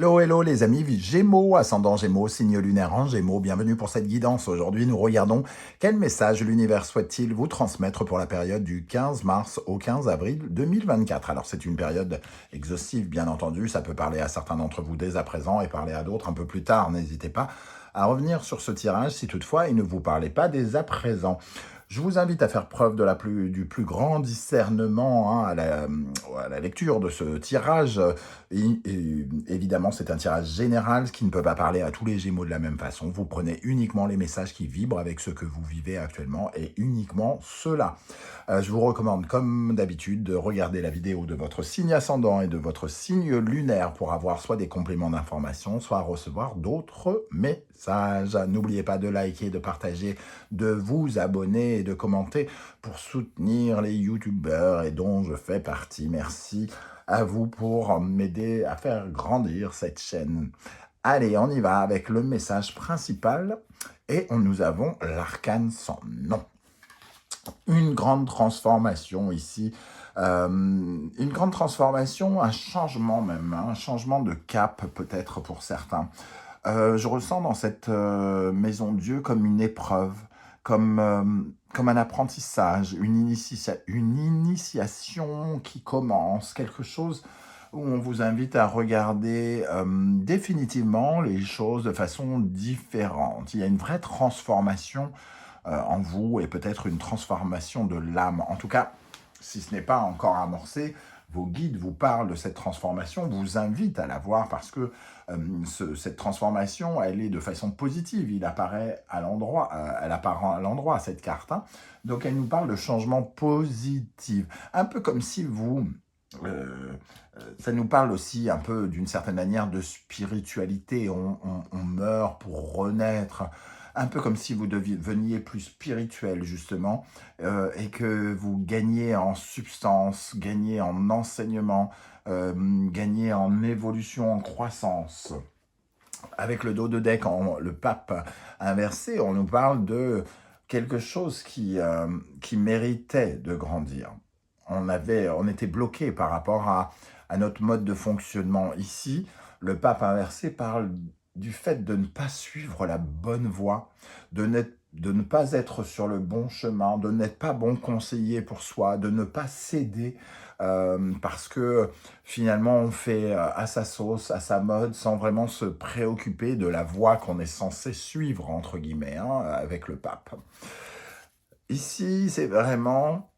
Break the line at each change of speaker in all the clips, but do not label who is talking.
Hello, hello les amis Gémeaux, ascendant Gémeaux, signe lunaire en Gémeaux, bienvenue pour cette guidance. Aujourd'hui, nous regardons quel message l'univers souhaite-t-il vous transmettre pour la période du 15 mars au 15 avril 2024. Alors c'est une période exhaustive, bien entendu, ça peut parler à certains d'entre vous dès à présent et parler à d'autres un peu plus tard. N'hésitez pas à revenir sur ce tirage si toutefois il ne vous parlait pas dès à présent. Je vous invite à faire preuve du plus grand discernement à la lecture de ce tirage. Évidemment, c'est un tirage général, ce qui ne peut pas parler à tous les Gémeaux de la même façon. Vous prenez uniquement les messages qui vibrent avec ce que vous vivez actuellement et uniquement cela. Je vous recommande, comme d'habitude, de regarder la vidéo de votre signe ascendant et de votre signe lunaire pour avoir soit des compléments d'information, soit recevoir d'autres messages. N'oubliez pas de liker, de partager, de vous abonner et de commenter pour soutenir les youtubeurs et dont je fais partie. Merci à vous pour m'aider à faire grandir cette chaîne. Allez, on y va avec le message principal et nous avons l'arcane sans nom. Une grande transformation ici, une grande transformation, un changement même, un changement de cap peut-être pour certains. Je ressens dans cette maison Dieu comme une épreuve, comme un apprentissage, une initiation qui commence, quelque chose où on vous invite à regarder définitivement les choses de façon différente. Il y a une vraie transformation en vous et peut-être une transformation de l'âme. En tout cas, si ce n'est pas encore amorcé, vos guides vous parlent de cette transformation, vous invitent à la voir parce que cette transformation, elle est de façon positive. Elle apparaît à l'endroit, cette carte. Hein. Donc, elle nous parle de changement positif. Un peu comme si vous... ça nous parle aussi un peu d'une certaine manière de spiritualité. On meurt pour renaître. Un peu comme si vous deveniez plus spirituel, justement, et que vous gagnez en substance, gagnez en enseignement, gagnez en évolution, en croissance. Avec le dos de deck, le pape inversé, on nous parle de quelque chose qui méritait de grandir. On était bloqué par rapport à notre mode de fonctionnement. Ici, le pape inversé parle du fait de ne pas suivre la bonne voie, de ne pas être sur le bon chemin, de n'être pas bon conseiller pour soi, de ne pas céder parce que finalement on fait à sa sauce, à sa mode, sans vraiment se préoccuper de la voie qu'on est censé suivre, entre guillemets, hein, avec le pape. Ici, c'est vraiment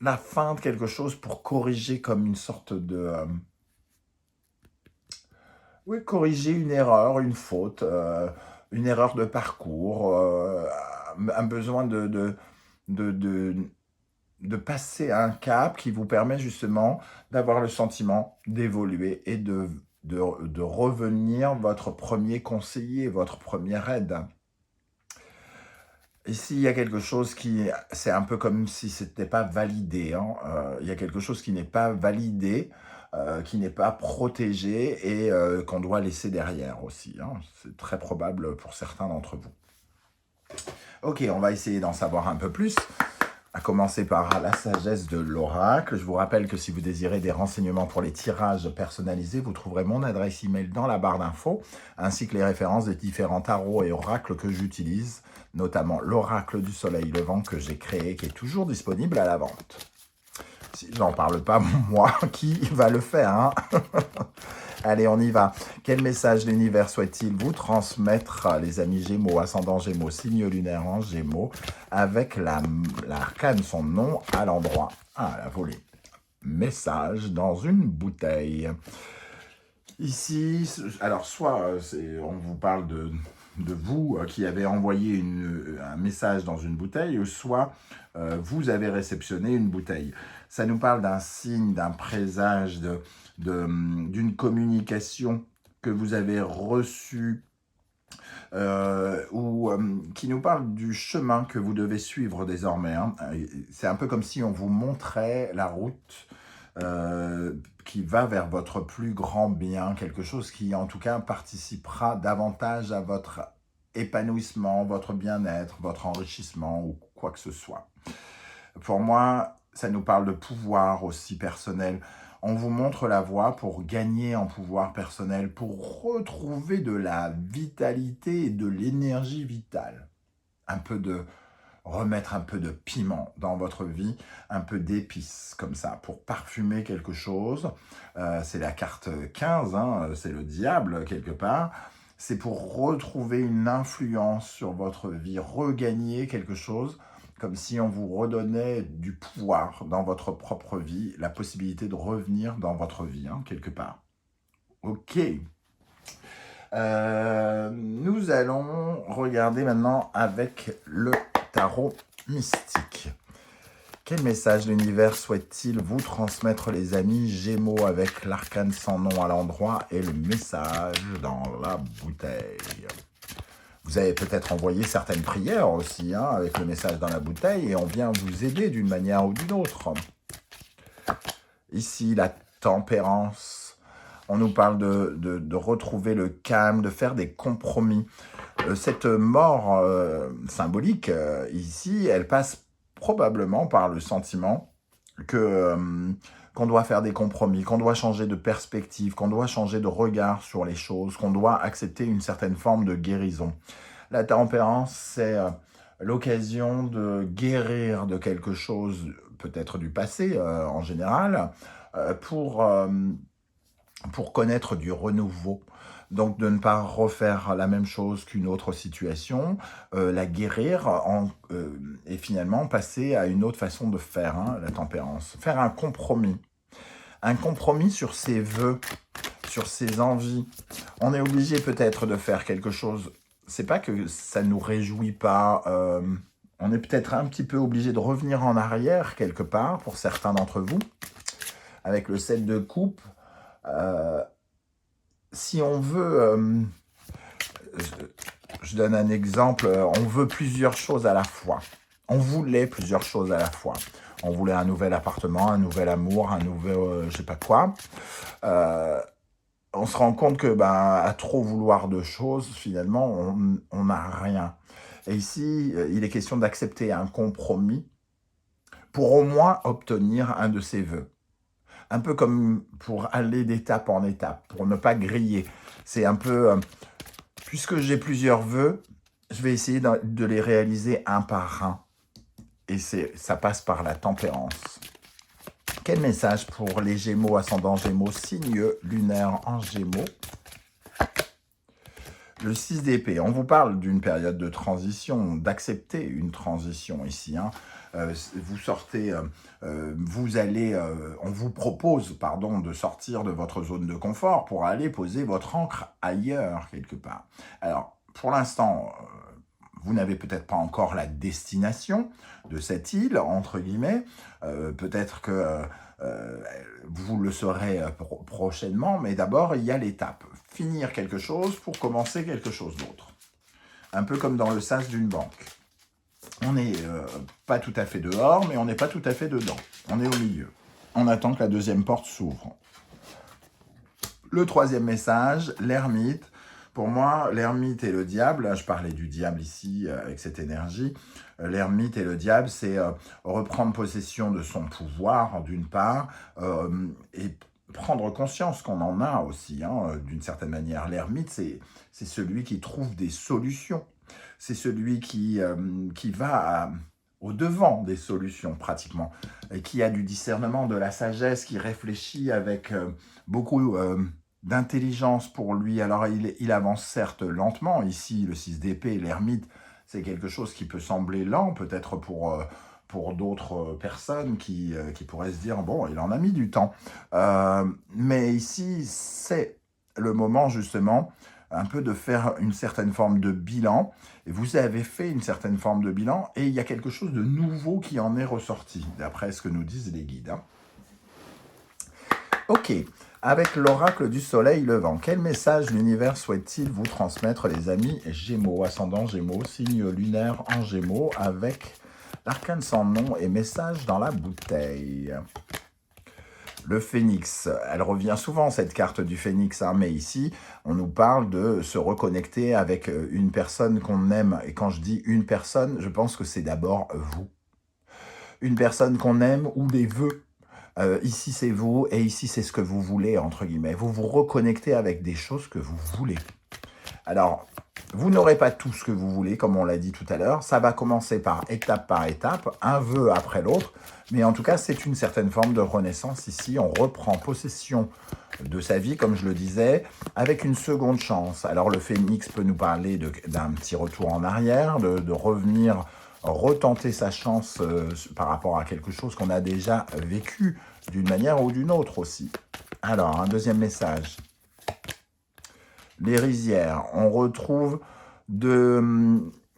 la fin de quelque chose pour corriger comme une sorte de... oui, corriger une erreur, une faute, une erreur de parcours, un besoin de passer un cap qui vous permet justement d'avoir le sentiment d'évoluer et de revenir votre premier conseiller, votre première aide. Ici, il y a quelque chose c'est un peu comme si ce n'était pas validé. Hein. Il y a quelque chose qui n'est pas validé, qui n'est pas protégé et qu'on doit laisser derrière aussi. Hein. C'est très probable pour certains d'entre vous. Ok, on va essayer d'en savoir un peu plus, à commencer par la sagesse de l'oracle. Je vous rappelle que si vous désirez des renseignements pour les tirages personnalisés, vous trouverez mon adresse email dans la barre d'infos, ainsi que les références des différents tarots et oracles que j'utilise, notamment l'oracle du soleil levant que j'ai créé, qui est toujours disponible à la vente. Si j'en parle pas, moi, qui va le faire, hein? Allez, on y va. Quel message l'univers souhaite-t-il vous transmettre, les amis Gémeaux, ascendant Gémeaux, signe lunaire en Gémeaux, avec l'arcane, son nom à l'endroit? Ah, la volée. Message dans une bouteille. Ici, alors soit on vous parle de vous qui avez envoyé un message dans une bouteille, soit vous avez réceptionné une bouteille. Ça nous parle d'un signe, d'un présage, d'une communication que vous avez reçue, qui nous parle du chemin que vous devez suivre désormais. Hein. C'est un peu comme si on vous montrait la route qui va vers votre plus grand bien, quelque chose qui en tout cas participera davantage à votre épanouissement, votre bien-être, votre enrichissement ou quoi que ce soit. Pour moi, ça nous parle de pouvoir aussi personnel. On vous montre la voie pour gagner en pouvoir personnel, pour retrouver de la vitalité et de l'énergie vitale. Remettre un peu de piment dans votre vie, un peu d'épices comme ça, pour parfumer quelque chose. C'est la carte 15, hein, c'est le diable quelque part. C'est pour retrouver une influence sur votre vie, regagner quelque chose, comme si on vous redonnait du pouvoir dans votre propre vie, la possibilité de revenir dans votre vie, hein, quelque part. Ok. Nous allons regarder maintenant avec le tarot mystique. Quel message l'univers souhaite-t-il vous transmettre, les amis Gémeaux, avec l'arcane sans nom à l'endroit et le message dans la bouteille? Vous avez peut-être envoyé certaines prières aussi, hein, avec le message dans la bouteille, et on vient vous aider d'une manière ou d'une autre. Ici, la tempérance. On nous parle de retrouver le calme, de faire des compromis. Cette mort symbolique, ici, elle passe probablement par le sentiment qu'on doit faire des compromis, qu'on doit changer de perspective, qu'on doit changer de regard sur les choses, qu'on doit accepter une certaine forme de guérison. La tempérance, c'est l'occasion de guérir de quelque chose, peut-être du passé en général, pour connaître du renouveau. Donc de ne pas refaire la même chose qu'une autre situation, la guérir et finalement passer à une autre façon de faire, hein, la tempérance. Faire un compromis sur ses vœux, sur ses envies. On est obligé peut-être de faire quelque chose. C'est pas que ça nous réjouit pas. On est peut-être un petit peu obligé de revenir en arrière quelque part pour certains d'entre vous. Avec le 7 de coupe, si on veut, je donne un exemple, on veut plusieurs choses à la fois. On voulait plusieurs choses à la fois. On voulait un nouvel appartement, un nouvel amour, un nouvel je sais pas quoi. On se rend compte que à trop vouloir de choses, finalement, on n'a rien. Et ici, il est question d'accepter un compromis pour au moins obtenir un de ses vœux. Un peu comme pour aller d'étape en étape, pour ne pas griller. C'est un peu, puisque j'ai plusieurs vœux, je vais essayer de les réaliser un par un. Et ça passe par la tempérance. Quel message pour les Gémeaux, ascendant Gémeaux, signe lunaire en Gémeaux? Le 6 d'épée, on vous parle d'une période de transition, d'accepter une transition ici. Hein. Vous sortez, on vous propose, de sortir de votre zone de confort pour aller poser votre ancre ailleurs, quelque part. Alors, pour l'instant, vous n'avez peut-être pas encore la destination de cette île, entre guillemets. Peut-être que vous le saurez prochainement, mais d'abord, il y a l'étape. Finir quelque chose pour commencer quelque chose d'autre. Un peu comme dans le sas d'une banque. On n'est pas tout à fait dehors, mais on n'est pas tout à fait dedans. On est au milieu. On attend que la deuxième porte s'ouvre. Le troisième message, l'ermite. Pour moi, l'ermite et le diable, je parlais du diable ici avec cette énergie, l'ermite et le diable, c'est reprendre possession de son pouvoir d'une part et prendre conscience qu'on en a aussi, hein, d'une certaine manière. L'ermite, c'est celui qui trouve des solutions. C'est celui qui va au-devant des solutions, pratiquement, et qui a du discernement, de la sagesse, qui réfléchit avec beaucoup d'intelligence pour lui. Alors, il avance certes lentement. Ici, le 6 d'épée, l'ermite, c'est quelque chose qui peut sembler lent, peut-être pour d'autres personnes qui pourraient se dire, bon, il en a mis du temps. Mais ici, c'est le moment, justement, un peu de faire une certaine forme de bilan. Et vous avez fait une certaine forme de bilan, et il y a quelque chose de nouveau qui en est ressorti, d'après ce que nous disent les guides. Hein. Ok, avec l'oracle du soleil levant, quel message l'univers souhaite-t-il vous transmettre, les amis Gémeaux, ascendant Gémeaux, signe lunaire en Gémeaux, avec l'arcane sans nom et message dans la bouteille? Le phénix, elle revient souvent, cette carte du phénix, hein, mais ici, on nous parle de se reconnecter avec une personne qu'on aime. Et quand je dis une personne, je pense que c'est d'abord vous. Une personne qu'on aime ou des vœux. Ici, c'est vous et ici, c'est ce que vous voulez, entre guillemets. Vous vous reconnectez avec des choses que vous voulez. Alors, vous n'aurez pas tout ce que vous voulez, comme on l'a dit tout à l'heure. Ça va commencer par étape, un vœu après l'autre. Mais en tout cas, c'est une certaine forme de renaissance ici. On reprend possession de sa vie, comme je le disais, avec une seconde chance. Alors, le phénix peut nous parler d'un petit retour en arrière, de revenir retenter sa chance par rapport à quelque chose qu'on a déjà vécu d'une manière ou d'une autre aussi. Alors, un deuxième message. Les rizières, on retrouve de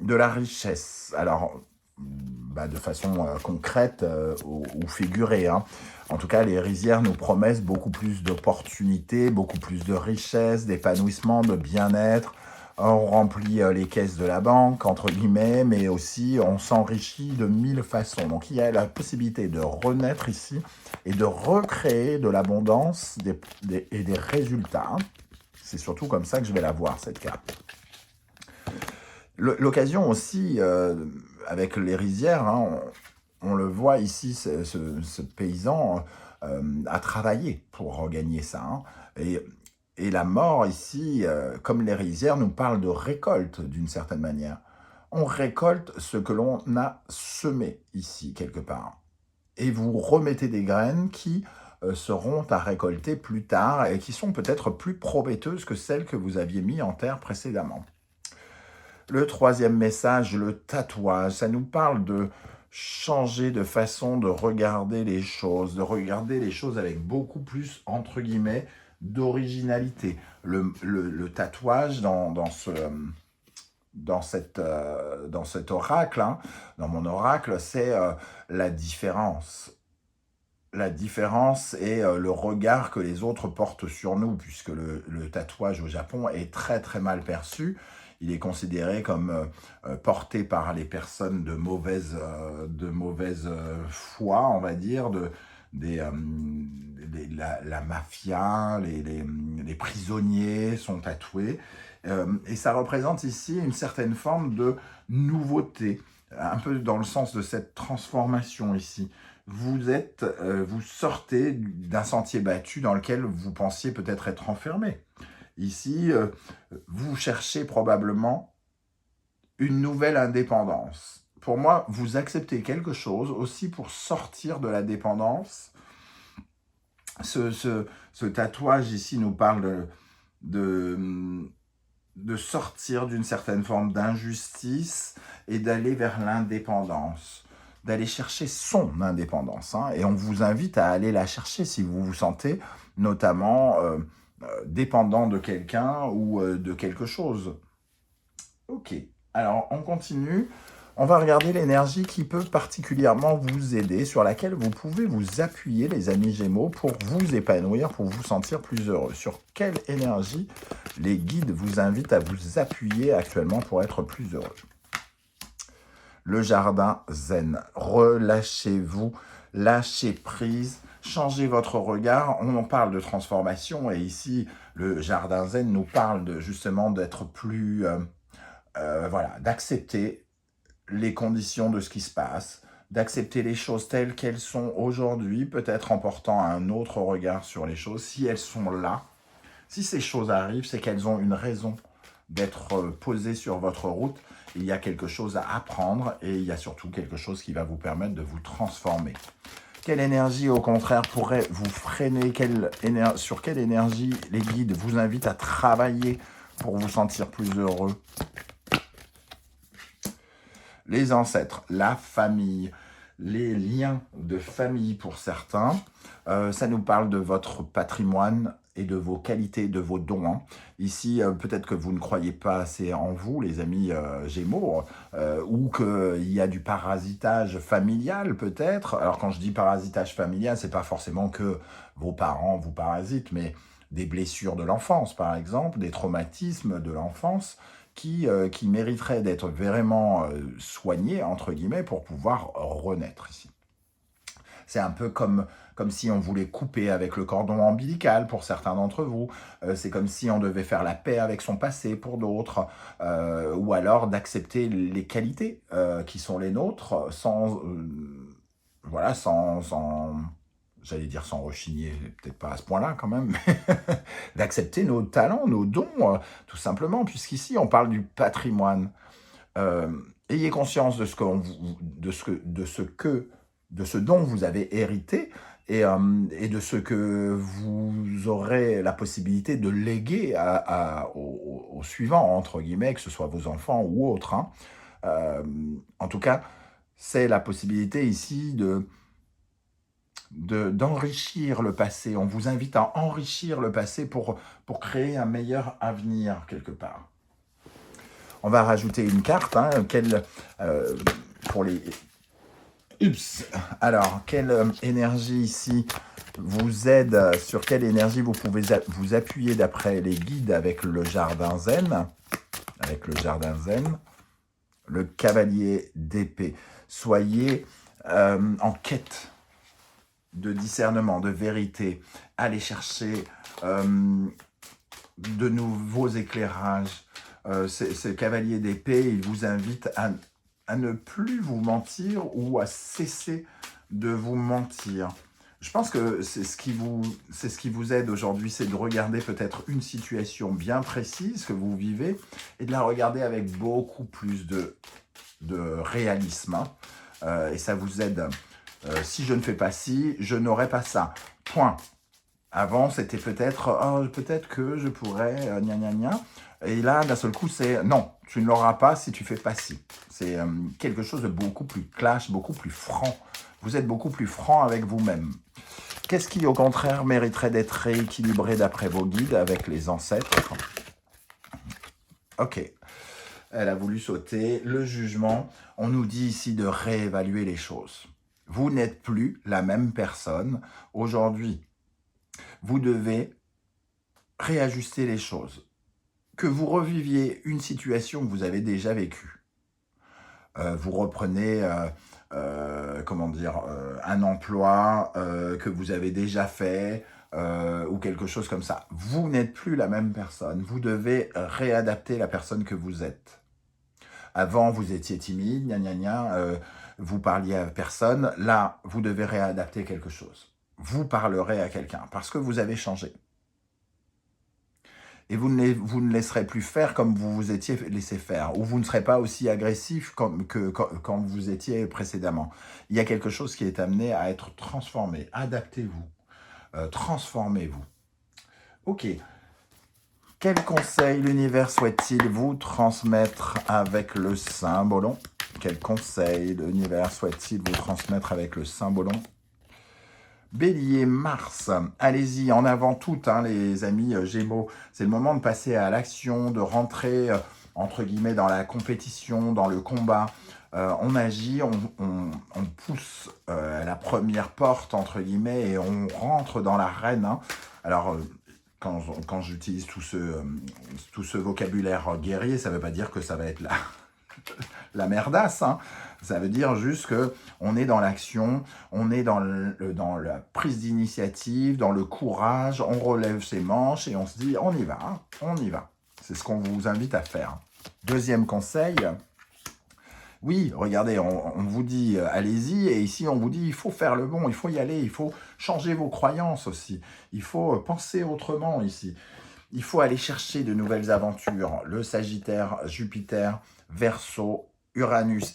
la richesse. Alors, de façon concrète ou figurée, hein. En tout cas, les rizières nous promettent beaucoup plus d'opportunités, beaucoup plus de richesse, d'épanouissement, de bien-être. On remplit les caisses de la banque, entre guillemets, mais aussi on s'enrichit de 1000 façons. Donc, il y a la possibilité de renaître ici et de recréer de l'abondance et des résultats, hein. C'est surtout comme ça que je vais la voir, cette carte. L'occasion aussi, avec les rizières, hein, on le voit ici, ce paysan a travaillé pour regagner ça, hein. Et la mort ici, comme les rizières, nous parle de récolte d'une certaine manière. On récolte ce que l'on a semé ici, quelque part. Et vous remettez des graines qui seront à récolter plus tard et qui sont peut-être plus prometteuses que celles que vous aviez mises en terre précédemment. Le troisième message, le tatouage, ça nous parle de changer de façon de regarder les choses avec beaucoup plus, entre guillemets, d'originalité. Le tatouage dans cet oracle, hein, dans mon oracle, c'est la différence. La différence est le regard que les autres portent sur nous, puisque le tatouage au Japon est très très mal perçu. Il est considéré comme porté par les personnes de mauvaise foi, on va dire, la mafia, les prisonniers sont tatoués. Et ça représente ici une certaine forme de nouveauté, un peu dans le sens de cette transformation ici. Vous sortez d'un sentier battu dans lequel vous pensiez peut-être être enfermé. Ici, vous cherchez probablement une nouvelle indépendance. Pour moi, vous acceptez quelque chose aussi pour sortir de la dépendance. Ce tatouage ici nous parle de sortir d'une certaine forme d'injustice et d'aller vers l'indépendance, d'aller chercher son indépendance, hein. Et on vous invite à aller la chercher si vous vous sentez notamment dépendant de quelqu'un ou de quelque chose. Ok, alors on continue. On va regarder l'énergie qui peut particulièrement vous aider, sur laquelle vous pouvez vous appuyer, les amis Gémeaux, pour vous épanouir, pour vous sentir plus heureux. Sur quelle énergie les guides vous invitent à vous appuyer actuellement pour être plus heureux? Le jardin zen. Relâchez-vous, lâchez prise, changez votre regard. On en parle de transformation et ici, le jardin zen nous parle justement d'être plus... voilà, d'accepter les conditions de ce qui se passe, d'accepter les choses telles qu'elles sont aujourd'hui, peut-être en portant un autre regard sur les choses. Si elles sont là, si ces choses arrivent, c'est qu'elles ont une raison d'être posées sur votre route. Il y a quelque chose à apprendre et il y a surtout quelque chose qui va vous permettre de vous transformer. Quelle énergie, au contraire, pourrait vous freiner? Sur quelle énergie les guides vous invitent à travailler pour vous sentir plus heureux? Les ancêtres, la famille, les liens de famille pour certains. Ça nous parle de votre patrimoine et de vos qualités, de vos dons, hein. Ici, peut-être que vous ne croyez pas assez en vous, les amis Gémeaux, ou qu'il y a du parasitage familial, peut-être. Alors, quand je dis parasitage familial, c'est pas forcément que vos parents vous parasitent, mais des blessures de l'enfance, par exemple, des traumatismes de l'enfance, qui mériteraient d'être vraiment soignés, entre guillemets, pour pouvoir renaître ici. C'est un peu comme si on voulait couper avec le cordon ombilical pour certains d'entre vous. C'est comme si on devait faire la paix avec son passé pour d'autres. Ou alors d'accepter les qualités qui sont les nôtres sans j'allais dire sans rechigner, peut-être pas à ce point-là quand même, mais d'accepter nos talents, nos dons, tout simplement, puisqu'ici on parle du patrimoine. Ayez conscience de ce, de ce dont vous avez hérité et de ce que vous aurez la possibilité de léguer aux suivants, entre guillemets, que ce soit vos enfants ou autres, hein. Euh, En tout cas, c'est la possibilité ici d'enrichir le passé. On vous invite à enrichir le passé pour créer un meilleur avenir quelque part. On va rajouter une carte, hein, pour les... Ups. Alors, quelle énergie ici vous aide, sur quelle énergie vous pouvez vous appuyer d'après les guides avec le jardin zen, le cavalier d'épée. Soyez en quête de discernement, de vérité. Allez chercher de nouveaux éclairages. Ce cavalier d'épée, il vous invite à ne plus vous mentir ou à cesser de vous mentir. Je pense que c'est ce qui vous aide aujourd'hui, c'est de regarder peut-être une situation bien précise que vous vivez et de la regarder avec beaucoup plus de réalisme, hein. Et ça vous aide. Si je ne fais pas ci, je n'aurai pas ça. Point. Avant, c'était peut-être peut-être que je pourrais gna gna gna. Et là, d'un seul coup, c'est non, tu ne l'auras pas si tu fais pas ci. C'est quelque chose de beaucoup plus clash, beaucoup plus franc. Vous êtes beaucoup plus franc avec vous-même. Qu'est-ce qui, au contraire, mériterait d'être rééquilibré d'après vos guides avec les ancêtres? Ok. Elle a voulu sauter. Le jugement, on nous dit ici de réévaluer les choses. Vous n'êtes plus la même personne aujourd'hui. Vous devez réajuster les choses. Que vous reviviez une situation que vous avez déjà vécue. Vous reprenez, comment dire, un emploi que vous avez déjà fait ou quelque chose comme ça. Vous n'êtes plus la même personne. Vous devez réadapter la personne que vous êtes. Avant, vous étiez timide, gna gna gna, vous parliez à personne. Là, vous devez réadapter quelque chose. Vous parlerez à quelqu'un parce que vous avez changé. Et vous ne laisserez plus faire comme vous vous étiez laissé faire, ou vous ne serez pas aussi agressif quand vous étiez précédemment. Il y a quelque chose qui est amené à être transformé. Adaptez-vous, transformez-vous. Ok. Quel conseil l'univers souhaite-t-il vous transmettre avec le Saint-Bolon? Quel conseil l'univers souhaite-t-il vous transmettre avec le Saint-Bolon? Bélier, Mars, allez-y, en avant toutes, hein, les amis Gémeaux. C'est le moment de passer à l'action, de rentrer, entre guillemets, dans la compétition, dans le combat. On agit, on pousse la première porte, entre guillemets, et on rentre dans l'arène, hein. Alors, quand j'utilise tout ce vocabulaire guerrier, ça ne veut pas dire que ça va être la merdasse, hein. Ça veut dire juste que on est dans l'action, on est dans la prise d'initiative, dans le courage, on relève ses manches et on se dit on y va, hein, on y va. C'est ce qu'on vous invite à faire. Deuxième conseil, oui, regardez, on vous dit allez-y, et ici on vous dit il faut faire le bon, il faut y aller, il faut changer vos croyances aussi, il faut penser autrement ici. Il faut aller chercher de nouvelles aventures. Le Sagittaire, Jupiter, Verseau, Uranus.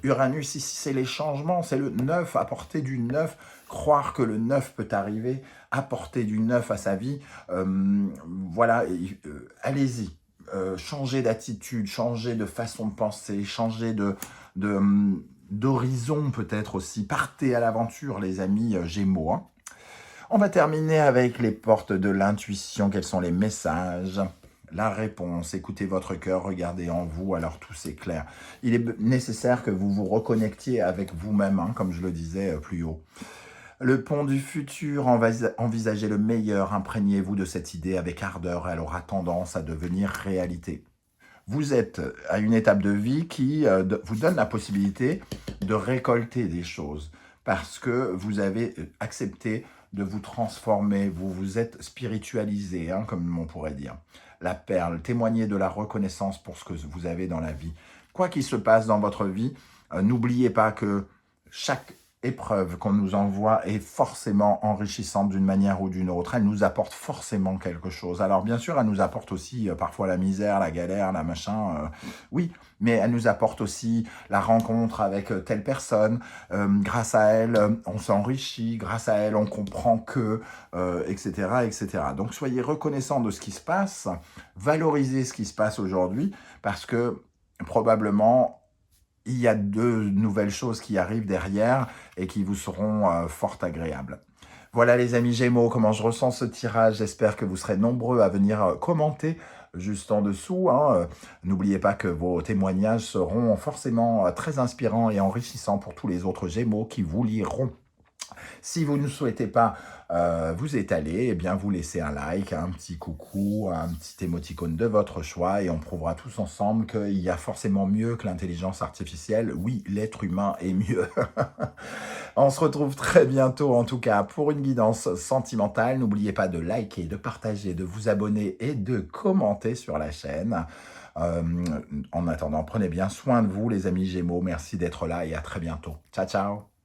Uranus, ici, c'est les changements, c'est le neuf, apporter du neuf, croire que le neuf peut arriver, apporter du neuf à sa vie. Voilà, allez-y. Changez d'attitude, changez de façon de penser, changez d'horizon peut-être aussi. Partez à l'aventure, les amis Gémeaux, hein. On va terminer avec les portes de l'intuition. Quels sont les messages? La réponse. Écoutez votre cœur, regardez en vous, alors tout s'éclaire. Il est nécessaire que vous vous reconnectiez avec vous-même, hein, comme je le disais plus haut. Le pont du futur, envisagez le meilleur, imprégnez-vous de cette idée avec ardeur, elle aura tendance à devenir réalité. Vous êtes à une étape de vie qui vous donne la possibilité de récolter des choses parce que vous avez accepté de vous transformer, vous vous êtes spiritualisé, hein, comme on pourrait dire. La perle, témoignez de la reconnaissance pour ce que vous avez dans la vie. Quoi qu'il se passe dans votre vie, n'oubliez pas que chaque épreuve qu'on nous envoie est forcément enrichissante d'une manière ou d'une autre. Elle nous apporte forcément quelque chose. Alors bien sûr, elle nous apporte aussi parfois la misère, la galère, la machin. Oui, mais elle nous apporte aussi la rencontre avec telle personne. Grâce à elle, on s'enrichit. Grâce à elle, on comprend que, etc., etc. Donc soyez reconnaissants de ce qui se passe. Valorisez ce qui se passe aujourd'hui parce que probablement il y a de nouvelles choses qui arrivent derrière et qui vous seront fort agréables. Voilà les amis Gémeaux, comment je ressens ce tirage. J'espère que vous serez nombreux à venir commenter juste en dessous, hein. N'oubliez pas que vos témoignages seront forcément très inspirants et enrichissants pour tous les autres Gémeaux qui vous liront. Si vous ne souhaitez pas vous étaler, eh bien vous laissez un like, un petit coucou, un petit émoticône de votre choix et on prouvera tous ensemble qu'il y a forcément mieux que l'intelligence artificielle. Oui, l'être humain est mieux. On se retrouve très bientôt en tout cas pour une guidance sentimentale. N'oubliez pas de liker, de partager, de vous abonner et de commenter sur la chaîne. En attendant, prenez bien soin de vous les amis Gémeaux. Merci d'être là et à très bientôt. Ciao, ciao.